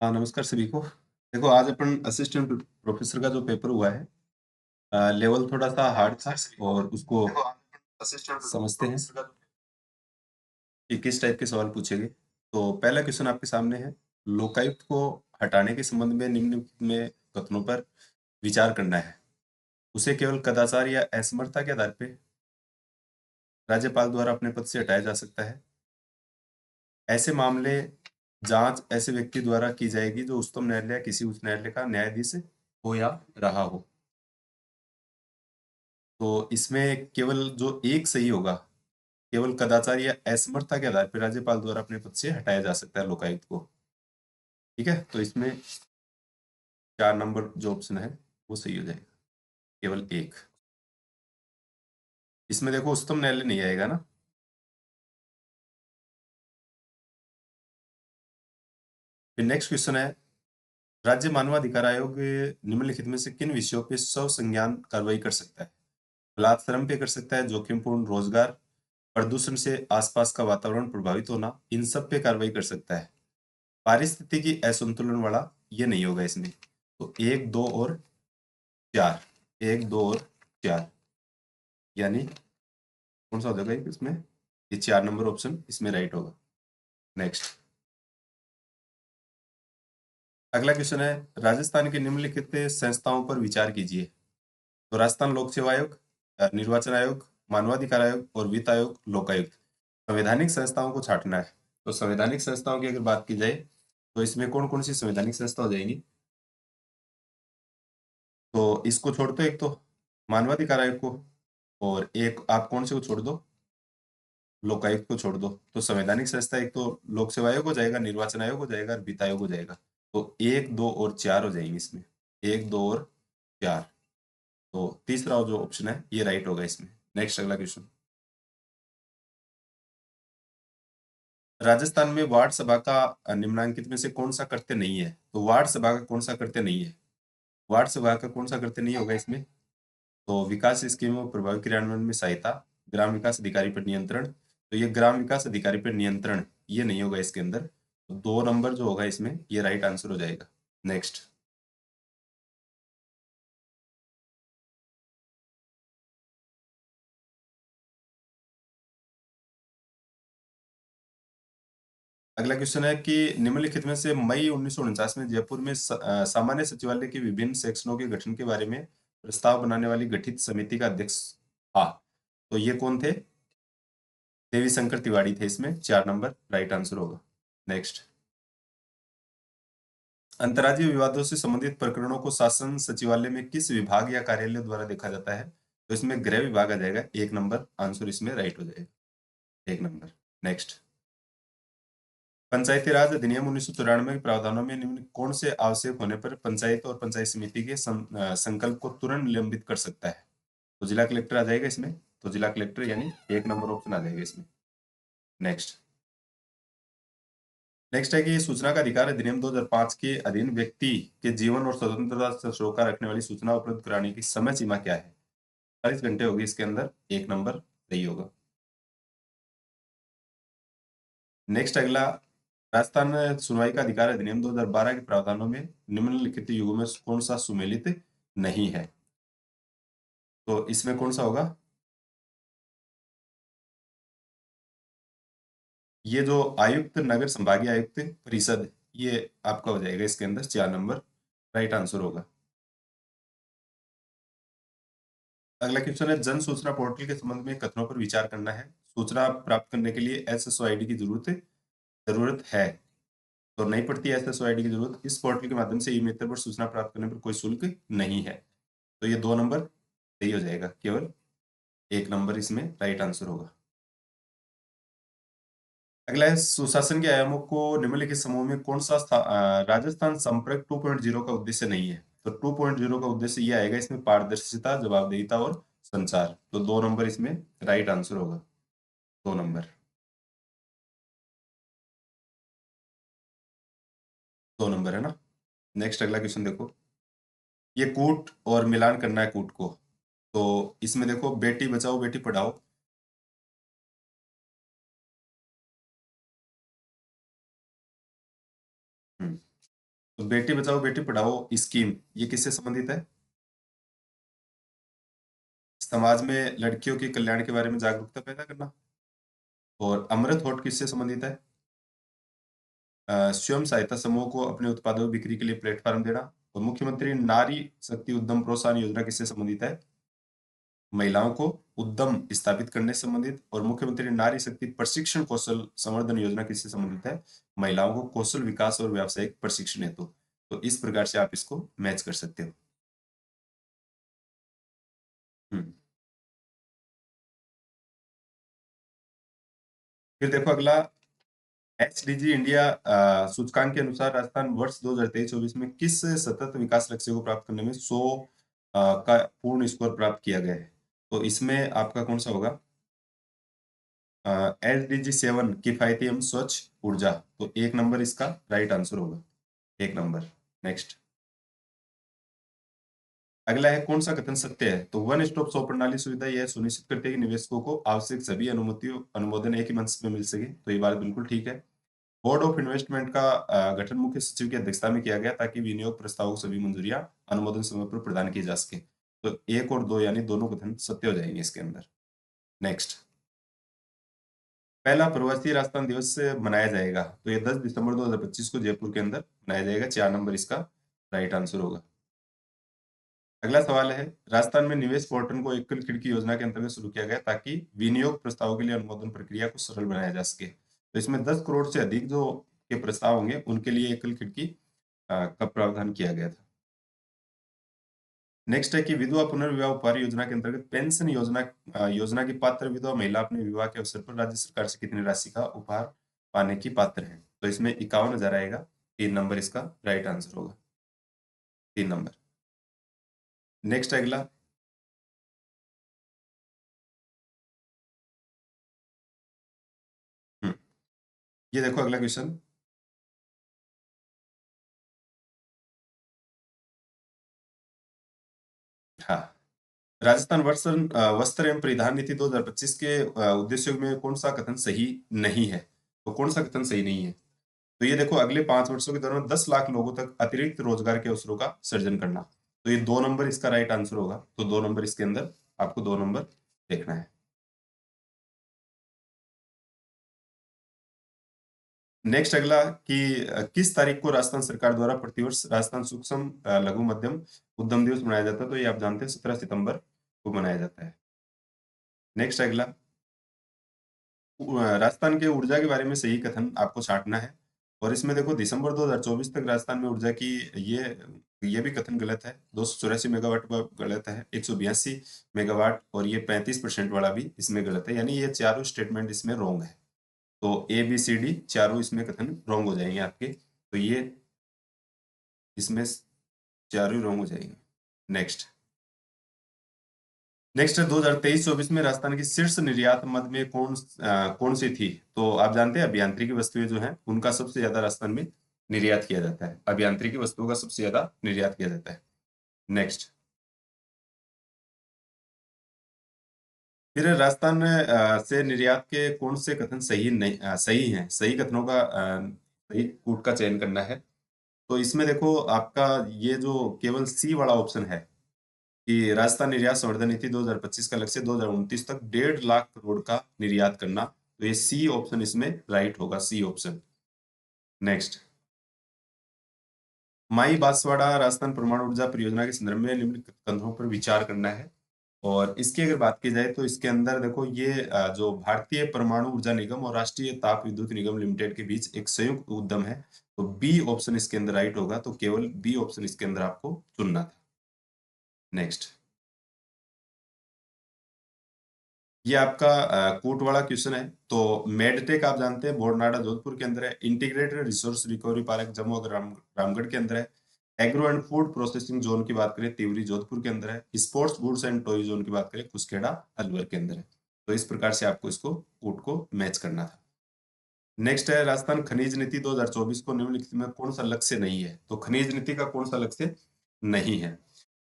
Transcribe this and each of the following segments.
हाँ, नमस्कार सभी को। देखो आज अपन असिस्टेंट प्रोफेसर का जो पेपर हुआ है लेवल थोड़ा सा हार्ड था और उसको समझते हैं कि किस टाइप के सवाल पूछेंगे। तो पहला क्वेश्चन आपके सामने है, लोकायुक्त को हटाने के संबंध में निम्नलिखित में कथनों पर विचार करना है। उसे केवल कदाचार या असमर्थता के आधार पर राज्यपाल द्वारा अपने पद से हटाया जा सकता है। ऐसे मामले जांच ऐसे व्यक्ति द्वारा की जाएगी जो उच्चतम न्यायालय या किसी उच्च न्यायालय का न्यायाधीश हो या रहा हो। तो इसमें केवल जो एक सही होगा, केवल कदाचार या असमर्थता के आधार पर राज्यपाल द्वारा अपने पद से हटाया जा सकता है लोकायुक्त को। ठीक है, तो इसमें 4 नंबर जो ऑप्शन है वो सही हो जाएगा, केवल एक। इसमें देखो उच्चतम न्यायालय नहीं आएगा ना। फिर नेक्स्ट क्वेश्चन है, राज्य मानवाधिकार आयोग निम्नलिखित में से किन विषयों पे संज्ञान कार्रवाई कर सकता है? बलात्कार पे कर सकता है, जोखिमपूर्ण रोजगार, प्रदूषण से आसपास का वातावरण प्रभावित होना, इन सब पे कार्रवाई कर सकता है। पारिस्थितिकी असंतुलन वाला ये नहीं होगा इसमें। तो 1, 2 और 4, 1, 2 और 4 यानी कौन सा हो जाएगा इसमें? ये 4 नंबर ऑप्शन इसमें राइट होगा। नेक्स्ट अगला क्वेश्चन है, राजस्थान के निम्नलिखित संस्थाओं पर विचार कीजिए। तो राजस्थान लोक सेवा आयोग, निर्वाचन आयोग, मानवाधिकार आयोग और वित्त आयोग, लोकायुक्त। संवैधानिक संस्थाओं को छांटना है। तो संवैधानिक संस्थाओं की अगर बात की जाए तो इसमें कौन कौन सी संवैधानिक संस्था हो जाएंगी? तो इसको छोड़ दो, एक तो मानवाधिकार आयोग को, और एक आप कौन से को छोड़ दो? लोकायुक्त को छोड़ दो। तो संवैधानिक संस्था एक तो लोक सेवा आयोग हो जाएगा, निर्वाचन आयोग हो जाएगा और वित्त आयोग हो जाएगा। तो 1, 2 और 4 हो जाएंगे इसमें, 1, 2 और 4। तो तीसरा जो ऑप्शन है ये राइट होगा इसमें। नेक्स्ट अगला क्वेश्चन, राजस्थान में वार्ड सभा का निम्नांकित में से कौन सा कृत्य नहीं है? तो वार्ड सभा का कौन सा कृत्य नहीं है? वार्ड सभा का कौन सा कृत्य नहीं होगा इसमें? तो विकास स्कीमों प्रभावी क्रियान्वयन में सहायता, ग्राम विकास अधिकारी पर नियंत्रण। तो ये ग्राम विकास अधिकारी पर नियंत्रण ये नहीं होगा इसके अंदर। तो 2 नंबर जो होगा इसमें ये राइट आंसर हो जाएगा। नेक्स्ट अगला क्वेश्चन है कि निम्नलिखित में से मई 1949 में जयपुर में सामान्य सचिवालय के विभिन्न सेक्शनों के गठन के बारे में प्रस्ताव बनाने वाली गठित समिति का अध्यक्ष था। तो ये कौन थे? देवी शंकर तिवारी थे इसमें। 4 नंबर राइट आंसर होगा। नेक्स्ट अंतर्राज्यीय विवादों से संबंधित प्रकरणों को शासन सचिवालय में किस विभाग या कार्यालय द्वारा देखा जाता है? तो इसमें गृह विभाग आ जाएगा। 1 नंबर आंसर इसमें राइट हो जाएगा। 1 नंबर। नेक्स्ट पंचायती राज अधिनियम 1994 के प्रावधानों में निम्न कौन से आवश्यक होने पर पंचायत और पंचायत समिति के संकल्प को तुरंत निलंबित कर सकता है? तो जिला कलेक्टर आ जाएगा इसमें। तो जिला कलेक्टर यानी 1 नंबर ऑप्शन आ जाएगा इसमें। नेक्स्ट नेक्स्ट है कि सूचना का अधिकार अधिनियम 2005 के अधीन व्यक्ति के जीवन और स्वतंत्रता से सरोकार रखने वाली सूचना उपलब्ध कराने की समय सीमा क्या है? 48 घंटे होगी इसके अंदर। 1 नंबर सही होगा। नेक्स्ट अगला, राजस्थान में सुनवाई का अधिकार अधिनियम 2012 के प्रावधानों में निम्नलिखित युगों में कौन सा सुमेलित नहीं है? तो इसमें कौन सा होगा? ये जो आयुक्त नगर संभागीय आयुक्त परिषद ये आपका हो जाएगा इसके अंदर। 4 नंबर राइट आंसर होगा। अगला क्वेश्चन है, जन सूचना पोर्टल के संबंध में कथनों पर विचार करना है। सूचना प्राप्त करने के लिए SSO-ID की जरूरत है। तो नहीं पड़ती है SSO-ID की जरूरत। इस पोर्टल के माध्यम से ई मित्र पर सूचना प्राप्त करने पर कोई शुल्क नहीं है। तो ये 2 नंबर सही हो जाएगा, केवल 1 नंबर इसमें राइट आंसर होगा। अगला है, सुशासन के आयामों को निम्नलिखित समूह में कौन सा राजस्थान संपर्क 2.0 का उद्देश्य नहीं है? तो 2.0 का उद्देश्य ये आएगा इसमें पारदर्शिता, जवाबदेहिता और संचार। तो 2 नंबर इसमें राइट आंसर होगा। 2 नंबर। 2 नंबर है ना। नेक्स्ट अगला क्वेश्चन देखो, ये कूट और मिलान करना है कूट को। तो इसमें देखो, बेटी बचाओ बेटी पढ़ाओ। हम्म, तो बेटी बचाओ बेटी पढ़ाओ स्कीम ये किससे संबंधित है? समाज में लड़कियों के कल्याण के बारे में जागरूकता पैदा करना। और अमृत होट किससे संबंधित है? स्वयं सहायता समूह को अपने उत्पादों की बिक्री के लिए प्लेटफॉर्म देना। और मुख्यमंत्री नारी शक्ति उद्यम प्रोत्साहन योजना किससे संबंधित है? महिलाओं को उद्यम स्थापित करने से संबंधित। और मुख्यमंत्री नारी शक्ति प्रशिक्षण कौशल संवर्धन योजना किससे संबंधित है? महिलाओं को कौशल विकास और व्यावसायिक प्रशिक्षण हेतु। तो इस प्रकार से आप इसको मैच कर सकते हो। हम्म। फिर देखो अगला, एचडीजी इंडिया सूचकांक के अनुसार राजस्थान वर्ष 2023-24 में किस सतत विकास लक्ष्य को प्राप्त करने में 100 का पूर्ण स्कोर प्राप्त किया गया है? तो इसमें आपका कौन सा होगा? SDG 7 किफायती एवं स्वच्छ ऊर्जा। तो 1 नंबर इसका राइट आंसर होगा, 1 नंबर। नेक्स्ट, अगला है कौन सा कथन सत्य है? तो वन स्टॉप शॉप प्रणाली सुविधा यह सुनिश्चित करती है कि निवेशकों को आवश्यक सभी अनुमतियों अनुमोदन एक ही मंच में मिल सके। तो ये बात बिल्कुल ठीक है। बोर्ड ऑफ इन्वेस्टमेंट का गठन मुख्य सचिव की अध्यक्षता में किया गया ताकि विनियोग प्रस्तावों को सभी मंजूरियां अनुमोदन समय पर प्रदान की जा सके। तो 1 और 2 यानी दोनों कथन सत्य हो जाएंगे इसके अंदर। नेक्स्ट, पहला प्रवासी राजस्थान दिवस से मनाया जाएगा। तो ये 10 दिसंबर 2025 को जयपुर के अंदर मनाया जाएगा। 4 नंबर इसका राइट आंसर होगा। अगला सवाल है, राजस्थान में निवेश पोर्टल को एकल खिड़की योजना के अंतर्गत शुरू किया गया ताकि विनियोग प्रस्तावों के लिए अनुमोदन प्रक्रिया को सरल बनाया जा सके। तो इसमें 10 करोड़ से अधिक जो के प्रस्ताव होंगे उनके लिए एकल खिड़की का प्रावधान किया गया था। नेक्स्ट है कि विधवा पुनर्विवाह उपहार योजना के अंतर्गत पेंशन योजना की पात्र विधवा महिला अपने विवाह के अवसर पर राज्य सरकार से कितनी राशि का उपहार पाने की पात्र है? तो इसमें 51,000 आएगा। 3 नंबर इसका राइट आंसर होगा, 3 नंबर। नेक्स्ट अगला, हम्म, ये देखो अगला क्वेश्चन। हाँ, राजस्थान वस्त्र एवं परिधान नीति 2025 के उद्देश्यों में कौन सा कथन सही नहीं है? तो कौन सा कथन सही नहीं है? तो ये देखो, अगले 5 वर्षों के दौरान 10 लाख लोगों तक अतिरिक्त रोजगार के अवसरों का सृजन करना। तो ये 2 नंबर इसका राइट आंसर होगा। तो 2 नंबर इसके अंदर आपको 2 नंबर देखना है। नेक्स्ट अगला कि किस तारीख को राजस्थान सरकार द्वारा प्रतिवर्ष राजस्थान सूक्ष्म लघु मध्यम उद्यम दिवस मनाया जाता है? तो ये आप जानते हैं 17 सितंबर को मनाया जाता है। नेक्स्ट अगला, राजस्थान के ऊर्जा के बारे में सही कथन आपको छांटना है। और इसमें देखो, दिसंबर 2024 तक राजस्थान में ऊर्जा की ये भी कथन गलत है। 284 मेगावाट का गलत है, 182 मेगावाट, और ये 35% वाला भी इसमें गलत है। यानी ये चारों स्टेटमेंट इसमें रॉन्ग है। तो ABCD चारों इसमें कथन रॉन्ग हो जाएंगे आपके। तो ये इसमें चारों रॉन्ग हो जाएंगे। नेक्स्ट, नेक्स्ट है 2023-24 में राजस्थान की शीर्ष निर्यात मद में कौन सी थी? तो आप जानते हैं अभियांत्रिकी वस्तुएं जो हैं उनका सबसे ज्यादा राजस्थान में निर्यात किया जाता है। अभियांत्रिकी वस्तुओं का सबसे ज्यादा निर्यात किया जाता है। नेक्स्ट, फिर राजस्थान से निर्यात के कौन से कथन सही नहीं सही हैं? सही कथनों का सही कूट का चयन करना है। तो इसमें देखो, आपका ये जो केवल सी वाला ऑप्शन है कि राजस्थान निर्यात संवर्धन नीति 2025 का लक्ष्य 2029 तक 1.5 लाख करोड़ का निर्यात करना। तो ये सी ऑप्शन इसमें राइट होगा, सी ऑप्शन। नेक्स्ट, माई बांसवाड़ा राजस्थान परमाणु ऊर्जा परियोजना के संदर्भ में निम्नलिखित कथनों पर विचार करना है। और इसकी अगर बात की जाए तो इसके अंदर देखो, ये जो भारतीय परमाणु ऊर्जा निगम और राष्ट्रीय ताप विद्युत निगम लिमिटेड के बीच एक संयुक्त उद्यम है। तो बी ऑप्शन इसके अंदर राइट होगा। तो केवल बी ऑप्शन इसके अंदर आपको चुनना था। नेक्स्ट, ये आपका कोट वाला क्वेश्चन है। तो मेडटेक आप जानते हैं बोरनाडा जोधपुर के अंदर है। Integrated resource recovery park Jammu और रामगढ़ के अंदर है। Agro and food processing zone की बात करें तिवरी जोधपुर के अंदर है। Sports goods and toy zone की बात करें कुसखेड़ा अलवर के अंदर है। तो इस प्रकार से आपको इसको कोट को मैच करना था। नेक्स्ट है, राजस्थान खनिज नीति 2024 को निम्नलिखित में कौन सा लक्ष्य नहीं है? तो खनिज नीति का कौन सा लक्ष्य नहीं है?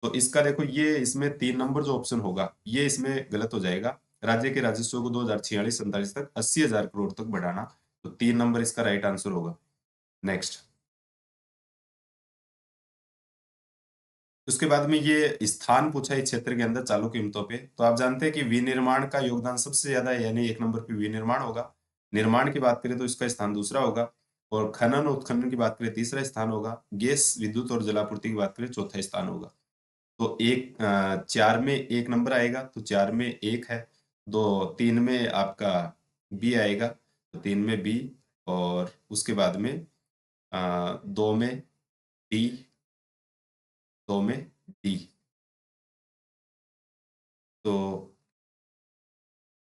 तो इसका देखो, ये इसमें 3 नंबर जो ऑप्शन होगा ये इसमें गलत हो जाएगा। राज्य के राजस्व को 2046-47 तक 80,000 करोड़ तक बढ़ाना। तो 3 नंबर इसका राइट आंसर होगा। नेक्स्ट, उसके बाद में ये स्थान पूछा है इस क्षेत्र के अंदर चालू कीमतों पे। तो आप जानते हैं कि विनिर्माण का योगदान सबसे ज्यादा है, यानी 1 नंबर पे विनिर्माण होगा। निर्माण की बात करें तो इसका स्थान दूसरा होगा, और खनन और उत्खनन की बात करें तीसरा स्थान होगा। गैस विद्युत और जलापूर्ति की बात करें चौथा स्थान होगा। तो 4 में 1 नंबर आएगा, तो 4 में 1 है। 3 में आपका बी आएगा, तो 3 में बी, और उसके बाद में 2 में डी, 2 में डी। तो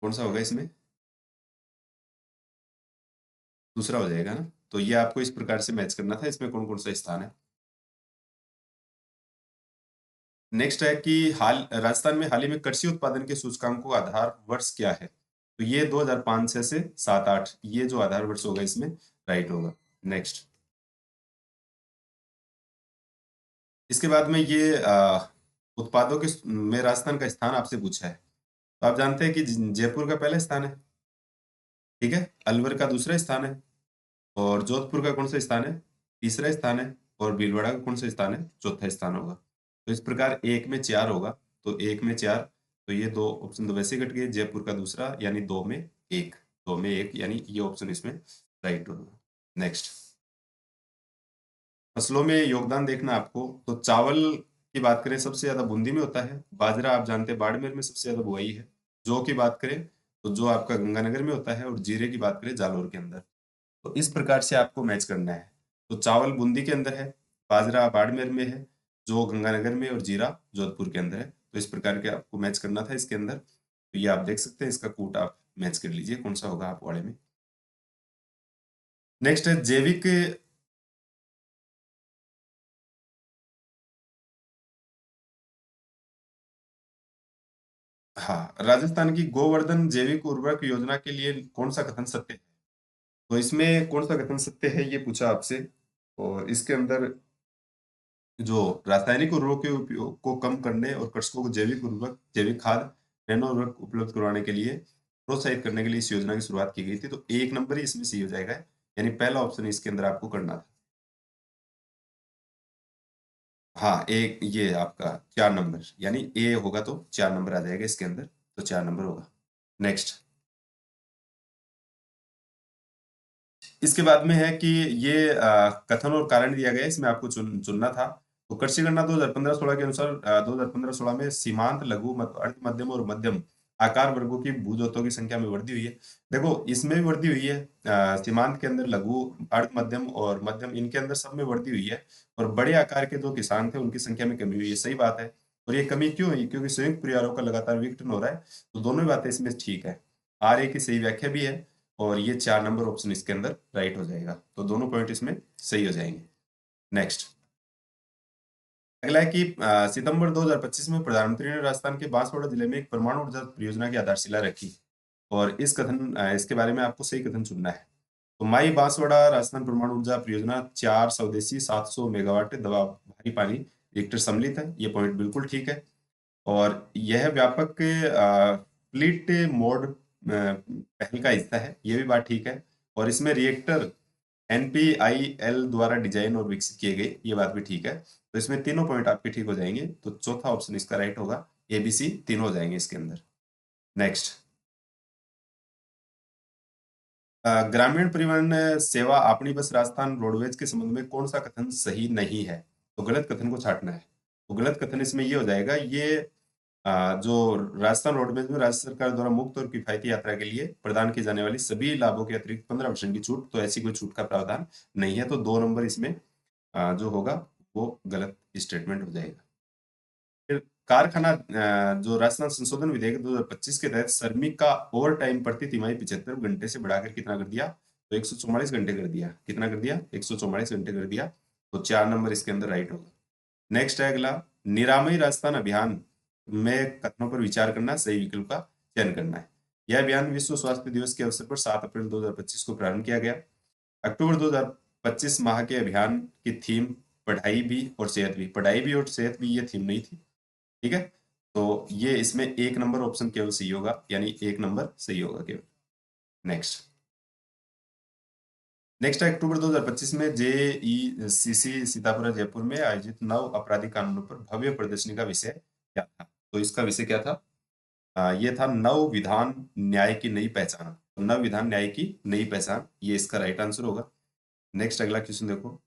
कौन सा होगा इसमें? दूसरा हो जाएगा ना। तो ये आपको इस प्रकार से मैच करना था, इसमें कौन कौन सा स्थान है। नेक्स्ट है कि हाल राजस्थान में हाल ही में कृषि उत्पादन के सूचकांक का आधार वर्ष क्या है। तो ये 2005 से 7-8, ये जो आधार वर्ष होगा इसमें राइट होगा। नेक्स्ट, इसके बाद में ये उत्पादों के में राजस्थान का स्थान आपसे पूछा है। तो आप जानते हैं कि जयपुर का पहला स्थान है, ठीक है, अलवर का दूसरा स्थान है, और जोधपुर का कौन सा स्थान है? तीसरा स्थान है, और भीलवाड़ा का कौन सा स्थान है? चौथा स्थान होगा। तो इस प्रकार 1 में 4 होगा, तो 1 में 4, तो ये दो ऑप्शन तो वैसे ही कट गए। जयपुर का दूसरा यानी 2 में 1, 2 में 1 यानी ये ऑप्शन इसमें राइट होगा। नेक्स्ट, फसलों में योगदान देखना आपको। तो चावल की बात करें सबसे ज्यादा बूंदी में होता है, बाजरा आप जानते हैं बाड़मेर में सबसे ज्यादा बुआई है। जौ की बात करें तो जो आपका गंगानगर में होता है, और जीरे की बात करें जालौर के अंदर। तो इस प्रकार से आपको मैच करना है। तो चावल बूंदी के अंदर है, बाजरा बाड़मेर में है, जो गंगानगर में, और जीरा जोधपुर के अंदर है। तो इस प्रकार के आपको मैच करना था इसके अंदर। तो ये आप देख सकते हैं, इसका कूट आप मैच कर लीजिए कौन सा होगा आप वाले में। नेक्स्ट है जैविक। हाँ, राजस्थान की गोवर्धन जैविक उर्वरक योजना के लिए कौन सा कथन सत्य है। तो इसमें कौन सा कथन सत्य है ये पूछा आपसे। और इसके अंदर जो रासायनिक उर्वरकों के उपयोग को कम करने और कृषकों को जैविक उर्वरक, जैविक खाद, नैनो उर्वरक उपलब्ध करवाने के लिए प्रोत्साहित करने के लिए इस योजना की शुरुआत की गई थी। तो 1 नंबर ही इसमें सही हो जाएगा, यानी पहला ऑप्शन इसके अंदर आपको करना था। हाँ, एक ये आपका 4 नंबर, यानी ए होगा तो 4 नंबर आ जाएगा इसके अंदर, तो 4 नंबर होगा। नेक्स्ट, इसके बाद में है कि ये कथन और कारण दिया गया है, इसमें आपको चुनना था। तो कृषि गणना 2015-16 के अनुसार 2015-16 में सीमांत, लघु, अर्ध मध्यम और मध्यम आकार वर्गों की भूजोतों की संख्या में वृद्धि हुई है। देखो इसमें भी वृद्धि हुई है, सीमांत के अंदर लघु, अर्ध मध्यम और मध्यम, इनके अंदर सब में वृद्धि हुई है। और बड़े आकार के जो किसान थे उनकी संख्या में कमी हुई है, सही बात है। और ये कमी क्यों हुई? क्योंकि संयुक्त परिवारों का लगातार विघटन हो रहा है। तो दोनों ही बातें इसमें ठीक है, आर्य की सही व्याख्या भी है, और ये 4 नंबर ऑप्शन इसके अंदर राइट हो जाएगा। तो दोनों पॉइंट इसमें सही हो जाएंगे। नेक्स्ट, अगला है कि सितंबर 2025 में प्रधानमंत्री ने राजस्थान के बांसवाड़ा जिले में एक परमाणु ऊर्जा परियोजना की आधारशिला रखी। और इसके बारे में आपको सही कथन चुनना है। तो माई बांसवाड़ा राजस्थान परमाणु ऊर्जा परियोजना 4 स्वदेशी 700 मेगावाट दबाव भारी पानी रिएक्टर सम्मिलित है, ये पॉइंट बिल्कुल ठीक है। और यह व्यापक फ्लीट मोड पहल का हिस्सा है, ये भी बात ठीक है। और इसमें रिएक्टर एनपीआईएल द्वारा डिजाइन और विकसित किए गए, ये बात भी ठीक है। तो इसमें तीनों पॉइंट आपके ठीक हो जाएंगे, तो चौथा ऑप्शन इसका राइट होगा। एबीसी तीनों हो जाएंगे इसके अंदर। नेक्स्ट, ग्रामीण परिवहन सेवा अपनी बस राजस्थान रोडवेज के संबंध में कौन सा कथन सही नहीं है। तो गलत कथन को छांटना है। तो गलत कथन इसमें ये हो जाएगा, ये जो राजस्थान रोडवेज में राज्य सरकार द्वारा मुफ्त और किफायती यात्रा के लिए प्रदान की जाने वाली सभी लाभों के अतिरिक्त 15% की छूट, तो ऐसी कोई छूट का प्रावधान नहीं है। तो 2 नंबर इसमें जो होगा वो गलत स्टेटमेंट हो जाएगा। फिर कारखाना जो राजस्थान संशोधन विधेयक 2025 के तहत श्रमिक का ओवर टाइम प्रति तिमाही 75 घंटे से बढ़ाकर कितना कर दिया। तो 144 घंटे कर दिया। कितना कर दिया? 144 घंटे कर दिया। तो 4 नंबर इसके अंदर राइट होगा। नेक्स्ट है अगला, निरामयी राजस्थान अभियान में कथनों पर विचार करना, सही विकल्प का चयन करना है। यह अभियान विश्व स्वास्थ्य दिवस के अवसर पर 7 अप्रैल 2025 को प्रारंभ किया गया। अक्टूबर 2025 माह के अभियान की थीम पढ़ाई भी और सेहत भी, पढ़ाई भी और सेहत भी, ये थीम नहीं थी, ठीक है। तो ये इसमें 1 नंबर ऑप्शन केवल सही होगा, यानी 1 नंबर सही होगा केवल। नेक्स्ट, नेक्स्ट है अक्टूबर 2025 में JECC सीतापुर जयपुर में आयोजित नव आपराधिक कानूनों पर भव्य प्रदर्शनी का विषय क्या था? तो इसका विषय क्या था? ये था नव विधान न्याय की नई पहचान। नव विधान न्याय की नई पहचान, ये इसका राइट आंसर होगा। नेक्स्ट अगला क्वेश्चन देखो।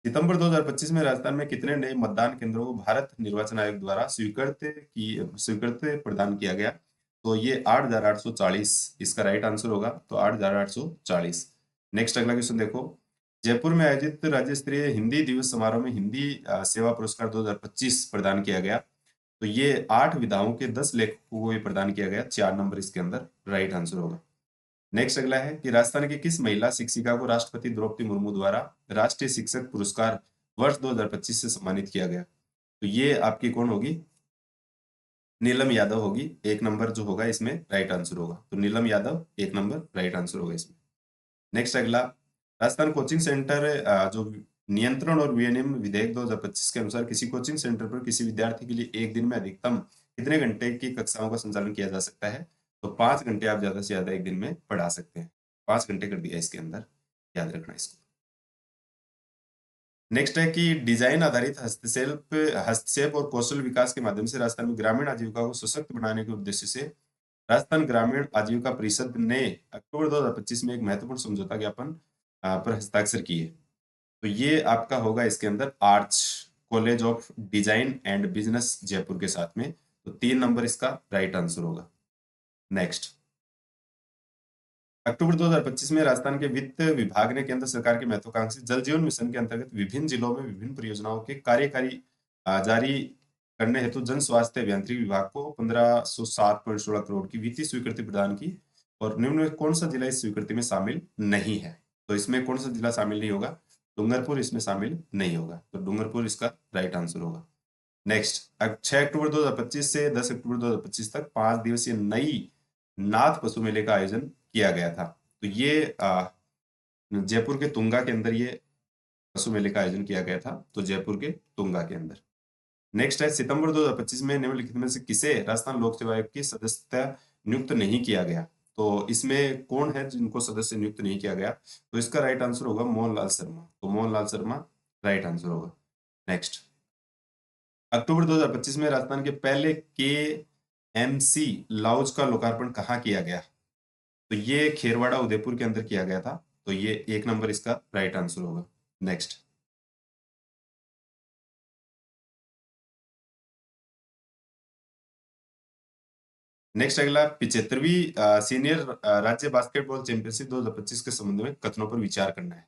सितंबर 2025 में राजस्थान में कितने नए मतदान केंद्रों को भारत निर्वाचन आयोग द्वारा स्वीकृति प्रदान किया गया? तो ये 8,840 इसका राइट आंसर होगा। तो 8,840। नेक्स्ट अगला क्वेश्चन देखो। जयपुर में आयोजित राज्य स्तरीय हिंदी दिवस समारोह में हिंदी सेवा पुरस्कार 2025 प्रदान किया गया। तो ये 8 विधाओं के 10 लेखकों को ये प्रदान किया गया। 4 नंबर इसके अंदर राइट आंसर होगा। नेक्स्ट अगला है कि राजस्थान की किस महिला शिक्षिका को राष्ट्रपति द्रौपदी मुर्मू द्वारा राष्ट्रीय शिक्षक पुरस्कार वर्ष 2025 से सम्मानित किया गया? तो ये आपकी कौन होगी? नीलम यादव होगी। 1 नंबर जो होगा इसमें राइट आंसर होगा। तो नीलम यादव 1 नंबर राइट आंसर होगा इसमें। नेक्स्ट अगला, राजस्थान कोचिंग सेंटर जो नियंत्रण और विनियमन विधेयक 2025 के अनुसार किसी कोचिंग सेंटर पर किसी विद्यार्थी के लिए एक दिन में अधिकतम कितने घंटे की कक्षाओं का संचालन किया जा सकता है? तो 5 घंटे आप ज्यादा से ज्यादा एक दिन में पढ़ा सकते हैं। 5 घंटे कर दिया इसके अंदर, याद रखना इसको। नेक्स्ट है कि डिजाइन आधारित हस्तक्षेप और कौशल विकास के माध्यम से राजस्थान में ग्रामीण आजीविका को सशक्त बनाने के उद्देश्य से राजस्थान ग्रामीण आजीविका परिषद ने अक्टूबर 2025 में एक महत्वपूर्ण समझौता ज्ञापन पर हस्ताक्षर किए। तो ये आपका होगा इसके अंदर arch college of design and business Jaipur के साथ में। तो 3 नंबर इसका राइट आंसर होगा। नेक्स्ट, अक्टूबर 2025 में राजस्थान के वित्त विभाग ने केंद्र सरकार के महत्वाकांक्षी जल जीवन मिशन के अंतर्गत विभिन्न जिलों में विभिन्न परियोजनाओं के कार्यकारी जारी करने हेतु जन स्वास्थ्य अभियांत्रिकी विभाग को 1507.16 करोड़ की वित्तीय स्वीकृति प्रदान की। और निम्न में कौन सा जिला इस स्वीकृति में शामिल नहीं है? तो इसमें कौन सा जिला शामिल नहीं होगा? डूंगरपुर इसमें शामिल नहीं होगा। तो डूंगरपुर इसका राइट आंसर होगा। नेक्स्ट, 6 अक्टूबर 2025 से 10 अक्टूबर 2025 तक 5 दिवसीय नई नाथ पशु मेले का आयोजन किया गया था। तो ये जयपुर के तुंगा के अंदर ये पशु मेले का आयोजन किया गया था। तो जयपुर के तुंगा के अंदर। नेक्स्ट है, सितंबर 2025 में निम्नलिखित में से किसे राजस्थान लोक सेवा आयोग की सदस्यता नियुक्त नहीं किया गया? तो इसमें कौन है जिनको सदस्य नियुक्त नहीं किया गया? तो इसका राइट आंसर होगा मोहनलाल शर्मा। तो मोहनलाल शर्मा राइट आंसर होगा। नेक्स्ट, अक्टूबर 2025 में राजस्थान के पहले KMC लाउंज का लोकार्पण कहाँ किया गया? तो ये खेरवाड़ा उदयपुर के अंदर किया गया था। तो ये 1 नंबर इसका राइट आंसर होगा। नेक्स्ट, नेक्स्ट अगला 75वीं सीनियर राज्य बास्केटबॉल चैंपियनशिप 2025 के संबंध में कथनों पर विचार करना है।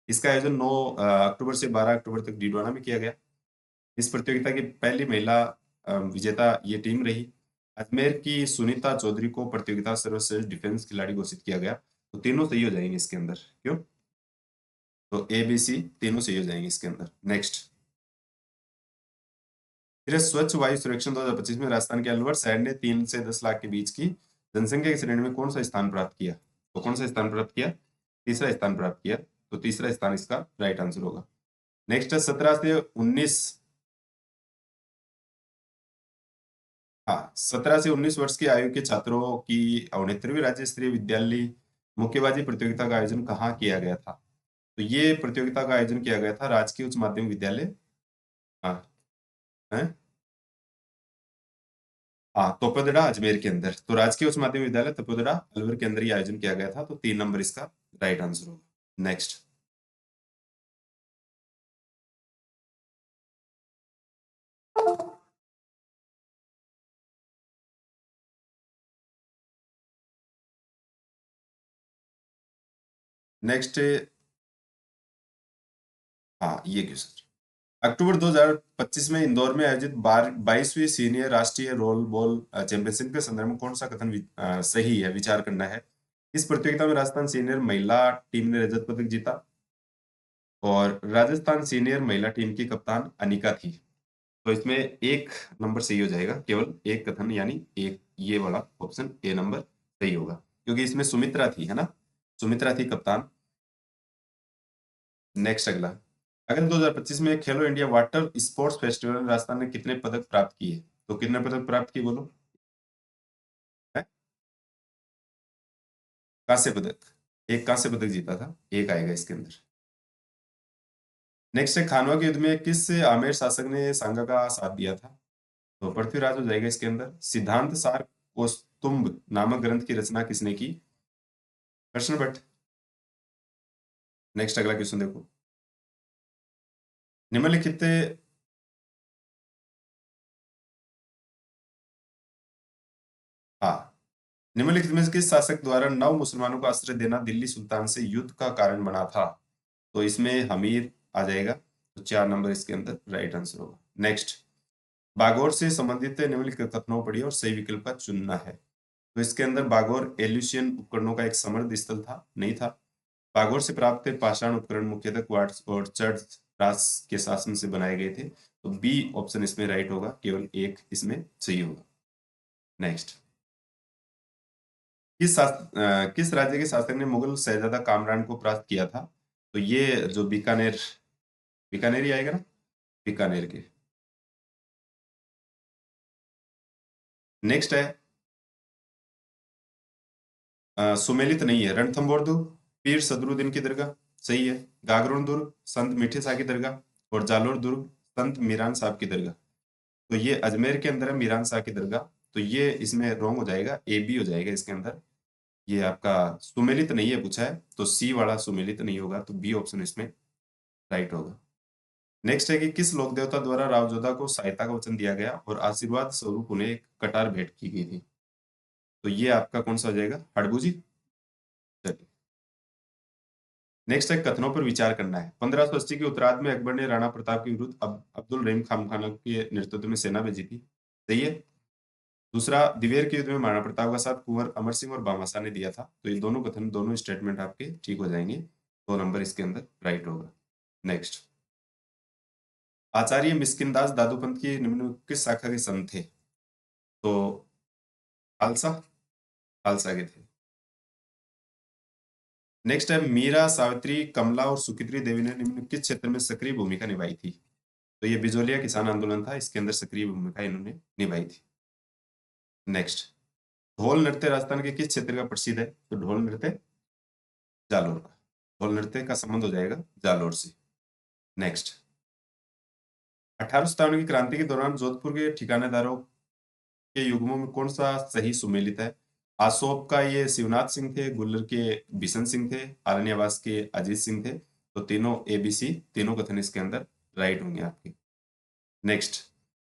इसका आयोजन 9 अक्टूबर से 12 अक्टूबर तक डीडवाना में किया गया। इस प्रतियोगिता की पहली महिला विजेता ये टीम रही। अजमेर की सुनीता चौधरी को प्रतियोगिता सर्वश्रेष्ठ डिफेंस खिलाड़ी घोषित किया गया। तो तीनों सही हो जाएंगे इसके अंदर। क्यों? तो ABC तीनों सही हो जाएंगे इसके अंदर। नेक्स्ट, फिर स्वच्छ वायु सर्वेक्षण 2025 में राजस्थान के अलवर शहर ने 3 से 10 लाख के बीच की जनसंख्या की श्रेणी में कौन सा स्थान प्राप्त किया? तो कौन सा स्थान प्राप्त किया? तीसरा स्थान प्राप्त किया। तो तीसरा स्थान इसका राइट आंसर होगा। नेक्स्ट है 17 से 19, हाँ 17 से 19 वर्ष की आयु के छात्रों की 69वीं राज्य स्तरीय विद्यालय मुक्केबाजी प्रतियोगिता का आयोजन कहाँ किया गया था? तो ये प्रतियोगिता का आयोजन किया गया था राजकीय उच्च माध्यमिक विद्यालय, हाँ है, हाँ तोपेदड़ा अजमेर के अंदर। तो राजकीय उच्च माध्यमिक विद्यालय तपोदड़ा अलवर के अंदर ही आयोजन किया गया था। तो 3 नंबर इसका राइट आंसर होगा। नेक्स्ट, नेक्स्ट, हाँ ये क्वेश्चन, अक्टूबर 2025 में इंदौर में आयोजित 22वीं सीनियर राष्ट्रीय रोल बॉल चैंपियनशिप के संदर्भ में कौन सा कथन सही है? विचार करना है। इस प्रतियोगिता में राजस्थान सीनियर महिला टीम ने रजत पदक जीता और राजस्थान सीनियर महिला टीम की कप्तान अनिका थी। तो इसमें 1 नंबर सही हो जाएगा, केवल एक कथन, यानी एक ये वाला ऑप्शन A नंबर सही होगा, क्योंकि इसमें सुमित्रा थी, है ना, सुमित्रा थी कप्तान। नेक्स्ट अगला, अगले 2025 में खेलो इंडिया वाटर स्पोर्ट्स फेस्टिवल में राजस्थान ने कितने पदक प्राप्त किए? तो कितने पदक प्राप्त किए बोलो? है? कांस्य पदक एक कांस्य पदक जीता था, एक आएगा इसके अंदर। नेक्स्ट है, खानवा के युद्ध में किस आमेर शासक ने सांगा का साथ दिया था? तो पृथ्वीराज हो जाएगा इसके अंदर। सिद्धांत सार कौस्तुभ नामक ग्रंथ की रचना किसने की? कृष्ण भट्ट। नेक्स्ट अगला क्वेश्चन देखो, निम्नलिखित हाँ, निम्नलिखित में से किस शासक द्वारा नव मुसलमानों को आश्रय देना दिल्ली सुल्तान से युद्ध का कारण बना था? तो इसमें हमीर आ जाएगा, तो 4 नंबर इसके अंदर राइट आंसर होगा। नेक्स्ट, बागोर से संबंधित निम्नलिखित कथनों पढ़िए और सही विकल्प का चुनना है। तो इसके अंदर बागोर एल्यूशियन उपकरणों का एक समृद्ध स्थल था, नहीं था। बागोर से प्राप्त पाषाण उपकरण मुख्यतः क्वार्ट्ज और चर्च रास के शासन से बनाए गए थे। तो बी ऑप्शन इसमें राइट होगा, केवल एक इसमें सही होगा। नेक्स्ट, किस राज्य के शासक ने मुगल शहजादा कामरान को परास्त किया था? तो ये जो बीकानेर, बीकानेर ही आएगा ना, बीकानेर के। नेक्स्ट है, सुमेलित नहीं है, रणथंभौर दुर्ग, पीर सदरुद्दीन की दरगाह, सही है। गागरोन दुर्ग, संत मीठे शाह की दरगाह, और जालोर दुर्ग, संत मीरान साहब की दरगाह। तो ये अजमेर के अंदर है मीरान शाह की दरगाह, तो ये इसमें रॉन्ग हो जाएगा, ए बी हो जाएगा इसके अंदर। ये आपका सुमेलित नहीं है पूछा है, तो सी वाला सुमेलित नहीं होगा, तो बी ऑप्शन इसमें राइट होगा। नेक्स्ट है कि किस लोक देवता द्वारा रावजोधा को सहायता का वचन दिया गया और आशीर्वाद स्वरूप उन्हें एक कटार भेंट की गई थी? तो ये आपका कौन सा हो जाएगा? हड़बू जी। चलिए, नेक्स्ट है, कथनों पर विचार करना है। 1580 के उत्तरार्ध में अकबर ने राणा प्रताप के विरुद्ध अब्दुल रहीम खान के नेतृत्व में सेना भेजी थी, सही है। दूसरा, दिवेर के युद्ध में महाराणा प्रताप का साथ कुंवर अमर सिंह और भामाशाह ने दिया था। तो ये दोनों कथन, दोनों स्टेटमेंट आपके ठीक हो जाएंगे, 2 नंबर इसके अंदर राइट होगा। नेक्स्ट, आचार्य मिस्किनदास दादूपंत की निम्न किस शाखा के संत थे? तो खालसा, खालसा के थे। नेक्स्ट है, मीरा, सावित्री, कमला और सुकित्री देवी ने निम्न किस क्षेत्र में सक्रिय भूमिका निभाई थी? तो ये बिजोलिया किसान आंदोलन था, इसके अंदर सक्रिय भूमिका इन्होंने निभाई थी। नेक्स्ट, ढोल नृत्य राजस्थान के किस क्षेत्र का प्रसिद्ध है? तो ढोल नृत्य जालोर का, ढोल नृत्य का संबंध हो जाएगा जालोर से। नेक्स्ट, 1857 की क्रांति के दौरान जोधपुर के ठिकानेदारों के युग्मों में कौन सा सही सुमेलित है? आसोप का ये शिवनाथ सिंह थे, गुल्लर के बिशन सिंह थे, आरण्यवास के अजीत सिंह थे। तो तीनों एबीसी, तीनों कथन इसके अंदर राइट होंगे आपके। नेक्स्ट,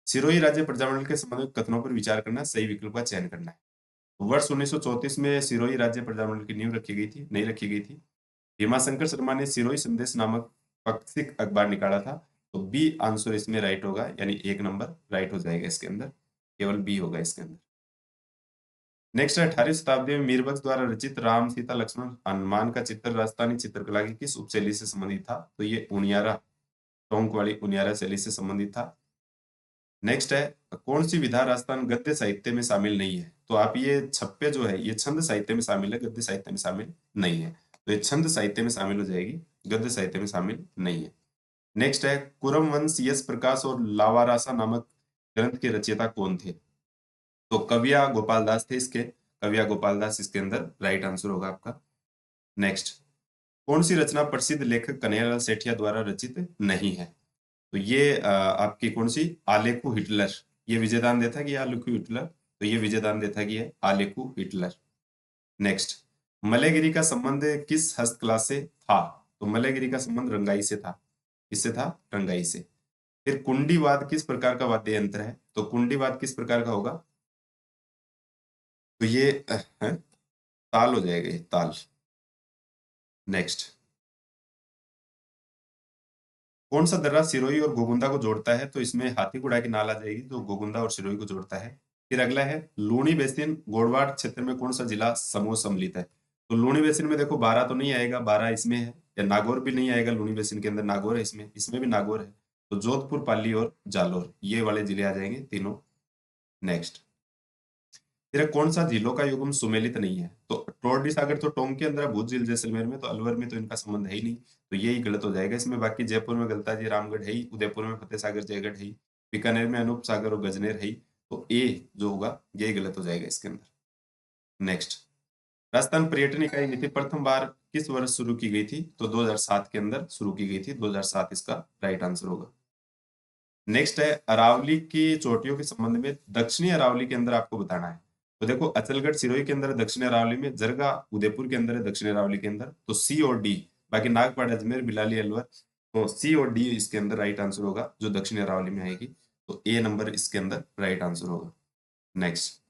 सिरोही राज्य प्रजामंडल के संबंध में कथनों पर विचार करना, सही विकल्प का चयन करना है। वर्ष 1934 में सिरोही राज्य प्रजामंडल की नींव रखी गई थी, नहीं रखी गई थी। भीमाशंकर शर्मा ने सिरोही संदेश नामक पाक्षिक अखबार निकाला था। तो बी आंसर इसमें राइट होगा, यानी 1 नंबर राइट हो जाएगा इसके अंदर, केवल बी होगा इसके अंदर। नेक्स्ट है, 18वीं शताब्दी में मीरबख्श द्वारा रचित राम सीता लक्ष्मण हनुमान का चित्र राजस्थानी चित्रकला की किस उपशैली से संबंधित था? तो ये उनियारा, टोंक वाली उनियारा शैली से संबंधित था। नेक्स्ट है, कौन सी विधा राजस्थान गद्य साहित्य में शामिल नहीं है? तो आप ये छप्पे जो है ये छंद साहित्य में शामिल है, गद्य साहित्य में शामिल नहीं है। तो ये छंद साहित्य में शामिल हो जाएगी, गद्य साहित्य में शामिल नहीं है। नेक्स्ट है, कुरम वंश, यश प्रकाश और लावारासा नामक ग्रंथ के रचयिता कौन थे? तो कविया गोपाल दास थे इसके, कविया गोपाल दास इसके अंदर राइट आंसर होगा आपका। नेक्स्ट, कौन सी रचना प्रसिद्ध लेखक कन्हैयालाल सेठिया द्वारा रचित नहीं है? तो ये आपकी कौन सी? आलेखु हिटलर। ये विजयदान देता कि आलेखु हिटलर? तो ये विजयदान देता कि है आलेखु हिटलर। नेक्स्ट, मलयगिरी का संबंध किस हस्तकला से था? तो मलयगिरी का संबंध रंगाई से था। किससे था? रंगाई से। फिर कुंडीवाद किस प्रकार का वाद्य यंत्र है? तो कुंडीवाद किस प्रकार का होगा? तो ये है, ताल हो जाएगा, ये ताल। नेक्स्ट, कौन सा दर्रा सिरोही और गोगुंदा को जोड़ता है? तो इसमें हाथीगुड़ा की नाल आ जाएगी, जो गोगुंदा और सिरोही को जोड़ता है। फिर अगला है, लूणी बेसिन गोड़वाड़ क्षेत्र में कौन सा जिला समूह सम्मिलित है? तो लूणी बेसिन में देखो 12 तो नहीं आएगा, 12 इसमें है। या नागौर भी नहीं आएगा, लूणी बेसिन के अंदर नागौर है, इसमें इसमें भी नागौर है। तो जोधपुर, पाली और जालोर, ये वाले जिले आ जाएंगे तीनों। नेक्स्ट, फिर कौन सा झीलों का युग्म सुमेलित नहीं है? तो टोरडी सागर तो टोंक के अंदर है, भूज झील जैसलमेर में, तो अलवर में तो इनका संबंध है ही नहीं। तो यही गलत हो जाएगा इसमें। बाकी जयपुर में गलता जी रामगढ़ है ही, उदयपुर में फतेह सागर जयगढ़ है ही, बीकानेर में अनूप सागर और गजनेर है ही। तो ए जो होगा यही गलत हो जाएगा इसके अंदर। नेक्स्ट, राजस्थान पर्यटन इकाई नीति प्रथम बार किस वर्ष शुरू की गई थी? तो 2007 के अंदर शुरू की गई थी। 2007 इसका राइट आंसर होगा। नेक्स्ट है अरावली की चोटियों के संबंध में दक्षिणी अरावली के अंदर आपको बताना है। तो देखो अचलगढ़ सिरोही के अंदर दक्षिणी अरावली में, जरगा उदयपुर के अंदर है दक्षिणी अरावली के अंदर, तो सी और डी। बाकी नागपाड़ अजमेर बिलाली अलवर, तो सी और डी इसके अंदर राइट आंसर होगा जो दक्षिणी अरावली में आएगी। तो ए नंबर इसके अंदर राइट आंसर होगा। नेक्स्ट,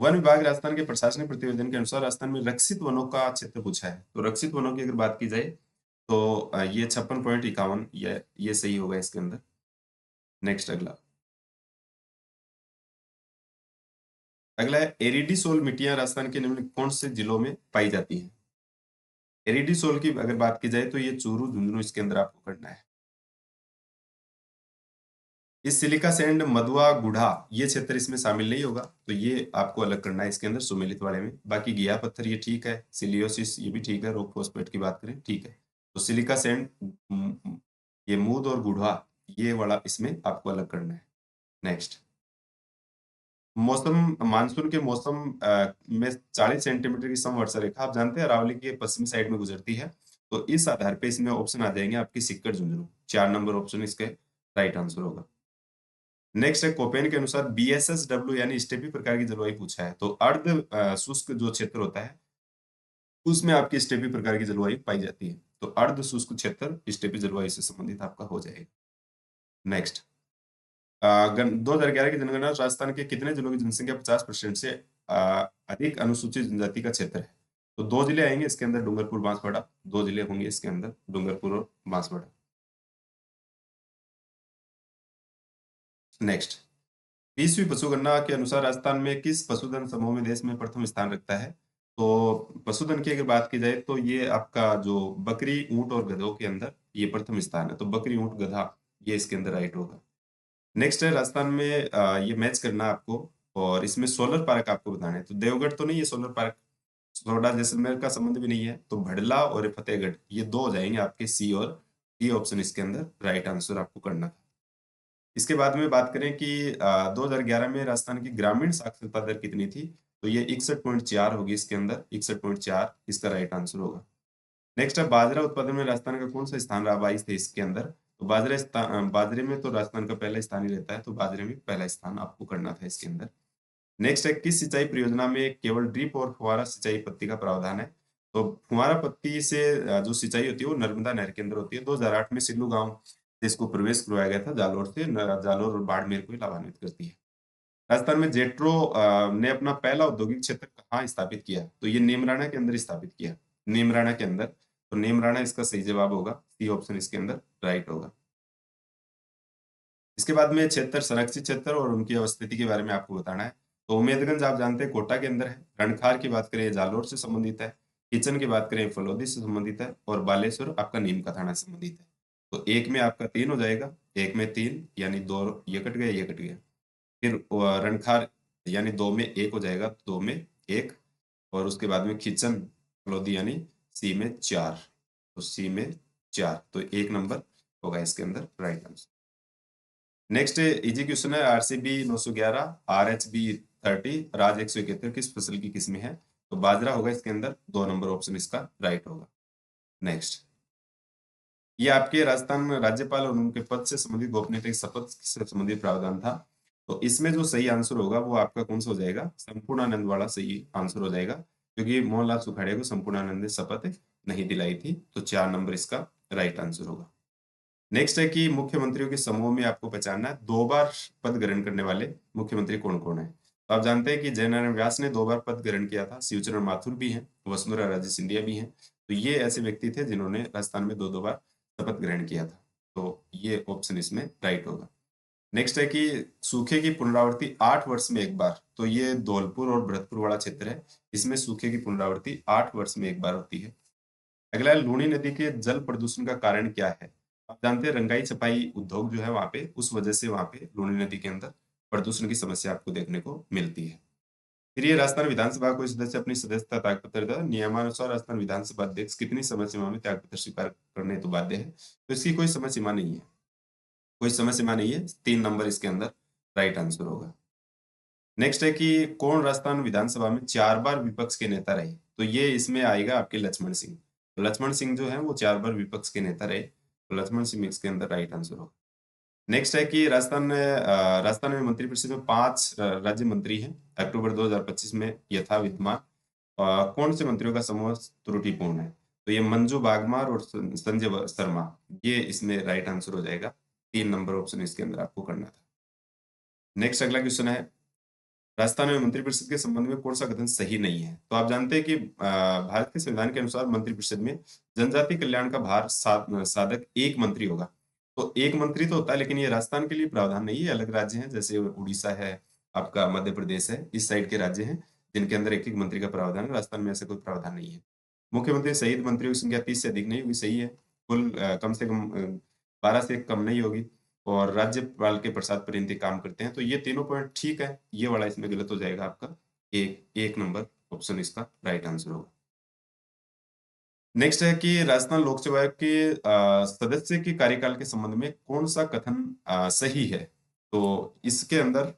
वन विभाग राजस्थान के प्रशासनिक प्रतिवेदन के अनुसार राजस्थान में रक्षित वनों का क्षेत्र पूछा है। तो रक्षित वनों की अगर बात की जाए तो ये 56.51 ये सही होगा इसके अंदर। नेक्स्ट, अगला अगला है एरिडीसोल मिट्टियां राजस्थान के निम्न कौन से जिलों में पाई जाती हैं? एरिडीसोल की अगर बात की जाए तो ये चूरू झुंझुनू इसके अंदर आपको करना है। इस सिलिका सैंड मधुआ गुढ़ा ये क्षेत्र इसमें शामिल नहीं होगा, तो ये आपको अलग करना है इसके अंदर सुमेलित वाले में। बाकी गिया पत्थर ये ठीक है, सिलियोसिस ये भी ठीक है, रॉक फॉस्फेट की बात करें ठीक है। तो सिलिका सैंड, ये मूद और गुढ़ा ये वाला इसमें आपको अलग करना है। नेक्स्ट, मौसम मानसून के मौसम में 40 सेंटीमीटर की सम वर्षा रेखा आप जानते हैं अरावली के पश्चिमी साइड में गुजरती है। तो इस आधार पे इसमें ऑप्शन आ जाएंगे आपकी सिक्कर झुंझुनू, 4 नंबर ऑप्शन इसके राइट आंसर होगा। नेक्स्ट है कोपेन के अनुसार BSSW यानी स्टेपी प्रकार की जलवायु पूछा है। तो अर्ध शुष्क जो क्षेत्र होता है उसमें आपकी स्टेपी प्रकार की जलवायु पाई जाती है। तो अर्ध शुष्क क्षेत्र स्टेपी जलवायु से संबंधित आपका हो जाएगा। नेक्स्ट, 2011 की जनगणना राजस्थान के कितने जिलों की जनसंख्या 50% से अधिक अनुसूचित जनजाति का क्षेत्र है? तो 2 जिले आएंगे इसके अंदर, डूंगरपुर बांसवाड़ा। 2 जिले होंगे इसके अंदर, डूंगरपुर और बांसवाड़ा। नेक्स्ट, 20वीं पशुगणना के अनुसार राजस्थान में किस पशुधन समूह में देश में प्रथम स्थान रखता है? तो पशुधन की अगर बात की जाए तो ये आपका जो बकरी, ऊंट और गधों के अंदर ये प्रथम स्थान है। तो बकरी, ऊंट, गधा ये इसके अंदर राइट होगा। नेक्स्ट है राजस्थान में ये मैच करना आपको, और इसमें सोलर पार्क आपको बताना है। तो देवगढ़ तो नहीं है सोलर पार्क, थोड़ा जैसलमेर का संबंध भी नहीं है। तो भड़ला और फतेहगढ़ ये 2 हो जाएंगे आपके सी और डी ऑप्शन इसके अंदर राइट आंसर आपको करना था। इसके बाद में बात करें कि 2011 में राजस्थान की ग्रामीण साक्षरता दर कितनी थी? तो ये 61.4 होगी इसके अंदर, 61.4 इसका राइट आंसर होगा। नेक्स्ट है बाजरा उत्पादन में राजस्थान का कौन सा स्थान रहा 22 थे इसके अंदर? तो बाजरे में तो राजस्थान का पहला स्थान ही रहता है, तो बाजरे में पहला स्थान आपको करना था इसके अंदर। नेक्स्ट है किस सिंचाई परियोजना में केवल ड्रिप और फुहारा सिंचाई पत्ती का प्रावधान है? तो फुहारा पत्ती से जो सिंचाई होती है वो नर्मदा नहर के अंदर होती है। 2008 में सिल्लू गांव से इसको प्रवेश करवाया गया था जालोर से, जालोर और बाड़मेर को लाभान्वित करती है। राजस्थान में जेट्रो ने अपना पहला औद्योगिक क्षेत्र कहाँ स्थापित किया? तो ये नीमराणा के अंदर स्थापित किया, नीमराणा के अंदर। तो नीमराणा इसका सही जवाब होगा, सी ऑप्शन इसके अंदर राइट होगा। इसके बाद में क्षेत्र, संरक्षित क्षेत्र और उनकी अवस्थिति के बारे में आपको बताना है। तो उमेदगंज आप जानते हैं कोटा के अंदर है, रणखार की बात करें जालोर से संबंधित है, किचन की बात करें फलोदी से संबंधित है, और बालेश्वर आपका नीम का थाना से संबंधित है। तो एक में आपका 3 हो जाएगा, एक में 3 यानी 2 ये कट गया, ये कट गया। फिर रणखार यानी 2 में 1 हो जाएगा, 2 में 1, और उसके बाद में खिचन फलोदी यानी सी में 4, तो सी में 4, तो 1 नंबर होगा इसके अंदर right answer. Next easy question है, RCB 911, RHB 30, राज 171 किस फसल की किस्में है? तो बाजरा होगा इसके अंदर, 2 नंबर ऑप्शन इसका राइट होगा। नेक्स्ट, ये आपके राजस्थान राज्यपाल और उनके पद से संबंधित गोपनीयता की शपथ से संबंधित प्रावधान था। तो इसमें जो सही आंसर होगा वो आपका कौन सा हो जाएगा? संपूर्णानंद वाला सही आंसर हो जाएगा, क्योंकि मोहनलाल सुखाड़िया को संपूर्णानंद ने शपथ नहीं दिलाई थी। तो 4 नंबर इसका राइट आंसर होगा। नेक्स्ट है कि मुख्यमंत्रियों के समूह में आपको पहचानना है 2 बार पद ग्रहण करने वाले मुख्यमंत्री कौन कौन है। तो आप जानते हैं कि जयनारायण व्यास ने 2 बार पद ग्रहण किया था, शिवचरण माथुर भी हैं, वसुंधरा राजे सिंधिया भी हैं। तो ये ऐसे व्यक्ति थे जिन्होंने राजस्थान में 2-2 बार शपथ ग्रहण किया था। तो ये ऑप्शन इसमें राइट होगा। नेक्स्ट है कि सूखे की पुनरावृत्ति 8 वर्ष में एक बार, तो ये धौलपुर और भरतपुर वाला क्षेत्र है, इसमें सूखे की पुनरावृत्ति 8 वर्ष में एक बार होती है। अगला है लूनी नदी के जल प्रदूषण का कारण क्या है? आप जानते हैं रंगाई छपाई उद्योग जो है वहां पे, उस वजह से वहां पे लूनी नदी के अंदर प्रदूषण की समस्या आपको देखने को मिलती है। फिर ये राजस्थान विधानसभा कोई सदस्य अपनी सदस्यता त्यागपत्र देता है। नियमानुसार राजस्थान विधानसभा अध्यक्ष कितनी समय सीमा में त्यागपत्र स्वीकार करने तो बाध्य है? तो इसकी कोई समय सीमा नहीं है, कोई समय सीमा नहीं है, 3 नंबर इसके अंदर राइट आंसर होगा। नेक्स्ट है कि कौन राजस्थान विधानसभा में 4 बार विपक्ष के नेता रहे? तो ये इसमें आएगा आपके लक्ष्मण सिंह। लक्ष्मण सिंह जो है वो 4 बार विपक्ष के नेता रहे। तो लक्ष्मण सिंह इसके अंदर राइट आंसर होगा। नेक्स्ट है कि राजस्थान में मंत्रिपरिषद में 5 राज्य मंत्री हैं। अक्टूबर 2025 में यथा विद्यमान कौन से मंत्रियों का समूह त्रुटिपूर्ण है? तो ये मंजू बागमार और संजय शर्मा, ये इसमें राइट आंसर हो जाएगा। 3 नंबर ऑप्शन इसके अंदर आपको करना था। नेक्स्ट अगला क्वेश्चन है, राजस्थान में मंत्रिपरिषद के संबंध में कौन सा कथन सही नहीं है? तो आप जानते हैं कि भारत के संविधान के अनुसार मंत्रिपरिषद में जनजाति कल्याण का भार साधक एक मंत्री होगा। तो एक मंत्री तो होता है, लेकिन ये राजस्थान के लिए प्रावधान नहीं है। अलग राज्य हैं, जैसे उड़ीसा है, आपका मध्य प्रदेश है, इस साइड के राज्य हैं जिनके अंदर एक एक मंत्री का प्रावधान है। राजस्थान में ऐसा कोई प्रावधान नहीं है। मुख्यमंत्री सहित मंत्रियों की संख्या 30 से अधिक नहीं होगी, सही है। कुल कम से कम 12 से कम नहीं होगी और राज्यपाल के प्रसाद पर इनके काम करते हैं। तो ये तीनों पॉइंट ठीक है। ये वाला इसमें गलत हो जाएगा आपका। एक नंबर ऑप्शन इसका राइट आंसर होगा। नेक्स्ट है कि राजस्थान लोक सेवा आयोग के सदस्य के कार्यकाल के संबंध में कौन सा कथन सही है? तो इसके अंदर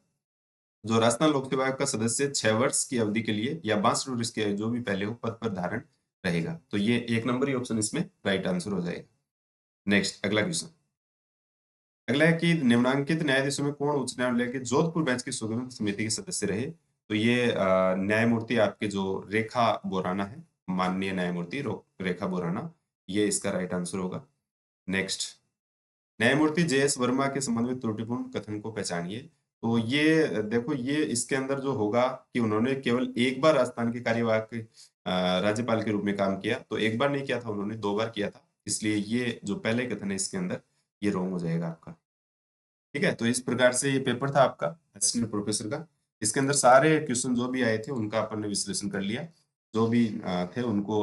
जो राजस्थान लोक सेवा आयोग का सदस्य 6 वर्ष की अवधि के लिए या 62 वर्ष के जो भी पहले हो पद पर धारण रहेगा। तो ये एक नंबर ही ऑप्शन इसमें राइट आंसर हो जाएगा। नेक्स्ट अगला क्वेश्चन, अगला है कि निम्नांकित न्यायाधीशों में कौन उच्च न्यायालय के जोधपुर बेंच की सुगम समिति के सदस्य रहे? तो ये न्यायमूर्ति आपके जो रेखा बोराना है, माननीय न्यायमूर्ति रेखा बोराना, ये इसका राइट आंसर होगा। नेक्स्ट, न्यायमूर्ति जे.एस. वर्मा के संबंध में त्रुटिपूर्ण कथन को पहचानिए। तो ये देखो, ये इसके अंदर जो होगा कि उन्होंने केवल एक बार राजस्थान के कार्यवाहक राज्यपाल के रूप में काम किया। तो एक बार नहीं किया था उन्होंने, 2 बार किया था। इसलिए ये जो पहले कथन है इसके अंदर, ये रॉन्ग हो जाएगा आपका। ठीक है, तो इस प्रकार से ये पेपर था आपका असिस्टेंट प्रोफेसर का। इसके अंदर सारे क्वेश्चन जो भी आए थे उनका अपन ने विश्लेषण कर लिया, जो भी थे उनको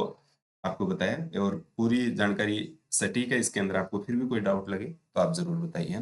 आपको बताया, और पूरी जानकारी सटीक है। इसके अंदर आपको फिर भी कोई डाउट लगे तो आप जरूर बताइए।